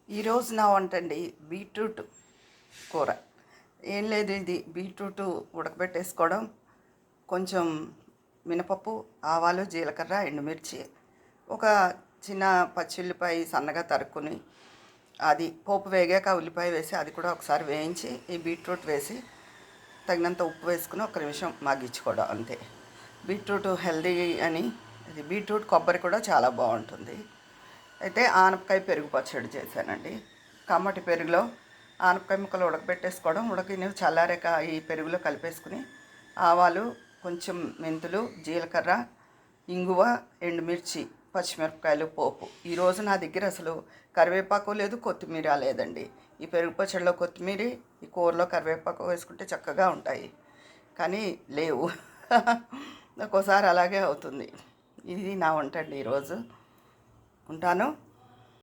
ఈరోజు నా వంట అండి బీట్రూట్ కూర. ఏం లేదు, ఇది బీట్రూట్ ఉడకబెట్టేసుకోవడం, కొంచెం మినపప్పు, ఆవాలు, జీలకర్ర, ఎండుమిర్చి, ఒక చిన్న పచ్చిల్లిపాయ సన్నగా తరుక్కుని, అది పోపు వేగాక ఉల్లిపాయ వేసి అది కూడా ఒకసారి వేయించి ఈ బీట్రూట్ వేసి తగినంత ఉప్పు వేసుకుని ఒక నిమిషం మగ్గించుకోవడం అంతే. బీట్రూట్ హెల్దీ అని, ఇది బీట్రూట్ కొబ్బరి కూడా చాలా బాగుంటుంది. అయితే ఆనపకాయ పెరుగు పచ్చడి చేశానండి. కమ్మటి పెరుగులో ఆనపకాయ ముక్కలు ఉడకబెట్టేసుకోవడం, ఉడకిన చల్లారాక ఈ పెరుగులో కలిపేసుకుని ఆవాలు, కొంచెం మెంతులు, జీలకర్ర, ఇంగువ, ఎండుమిర్చి, పచ్చిమిరపకాయలు పోపు. ఈరోజు నా దగ్గర అసలు కరివేపాకు లేదు, కొత్తిమీర లేదండి. ఈ పెరుగు పచ్చడిలో కొత్తిమీర, ఈ కూరలో కరివేపాకు వేసుకుంటే చక్కగా ఉంటాయి, కానీ లేవు. ఒక్కోసారి అలాగే అవుతుంది. ఇది నా వంట అండి ఈరోజు. ఉంటాను.